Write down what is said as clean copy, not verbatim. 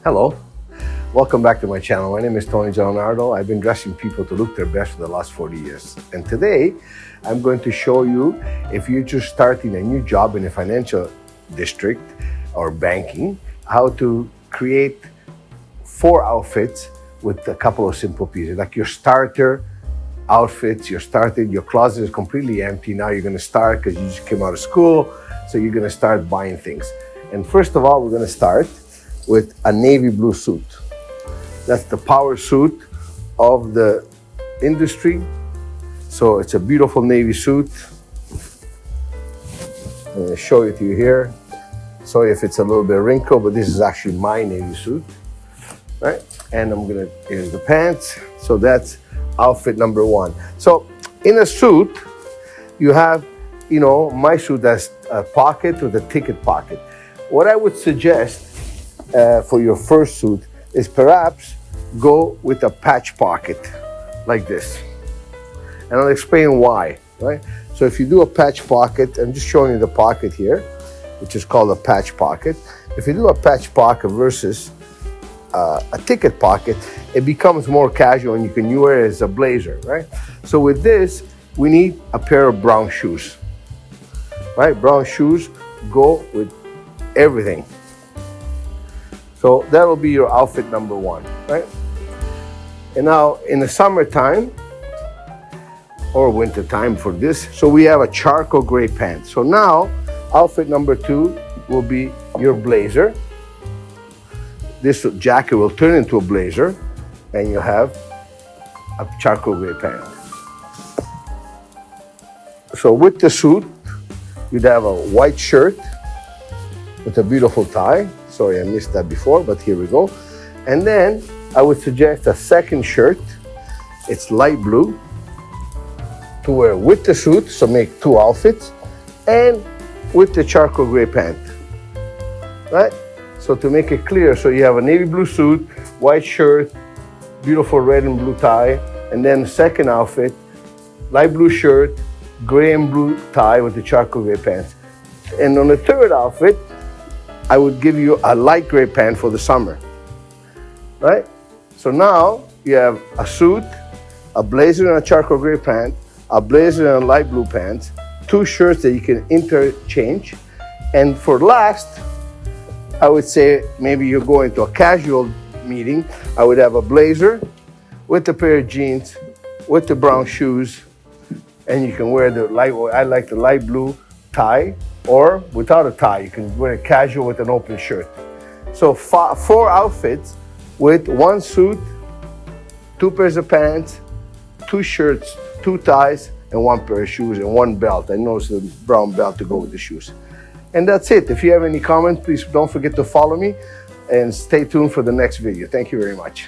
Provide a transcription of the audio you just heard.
Hello, welcome back to my channel. My name is Tony Giallonardo. I've been dressing people to look their best for the last 40 years. And today, I'm going to show you, if you're just starting a new job in a financial district or banking, how to create 4 outfits with a couple of simple pieces, like your starter outfits. Your closet is completely empty. Now you're gonna start because you just came out of school, so you're gonna start buying things. And first of all, we're gonna start with a navy blue suit. That's the power suit of the industry. So it's a beautiful navy suit. I'm gonna show it to you here. Sorry if it's a little bit wrinkled, but this is actually my navy suit, right? And here's the pants. So that's outfit number 1. So in a suit, you have, my suit has a pocket with a ticket pocket. What I would suggest for your first suit is perhaps go with a patch pocket like this. And I'll explain why, right? So if you do a patch pocket, I'm just showing you the pocket here, which is called a patch pocket. If you do a patch pocket versus a ticket pocket, it becomes more casual and you can wear it as a blazer, right? So with this, we need a pair of brown shoes, right? Brown shoes go with everything. So that'll be your outfit number 1, right? And now in the summertime or winter time for this, so we have a charcoal gray pant. So now outfit number 2 will be your blazer. This jacket will turn into a blazer and you have a charcoal gray pant. So with the suit, you'd have a white shirt with a beautiful tie. Sorry, I missed that before, but here we go. And then I would suggest a second shirt. It's light blue to wear with the suit, so make 2 outfits, and with the charcoal gray pant, right? So to make it clear, so you have a navy blue suit, white shirt, beautiful red and blue tie, and then the second outfit, light blue shirt, gray and blue tie with the charcoal gray pants. And on the third outfit, I would give you a light gray pant for the summer, right? So now you have a suit, a blazer and a charcoal gray pant, a blazer and a light blue pants, 2 shirts that you can interchange. And for last, I would say maybe you're going to a casual meeting, I would have a blazer with a pair of jeans, with the brown shoes, and you can wear I like the light blue tie, or without a tie, you can wear it casual with an open shirt. So 4 outfits with 1 suit, 2 pairs of pants, 2 shirts, 2 ties, and 1 pair of shoes and 1 belt. I noticed the brown belt to go with the shoes. And that's it. If you have any comments, please don't forget to follow me and stay tuned for the next video. Thank you very much.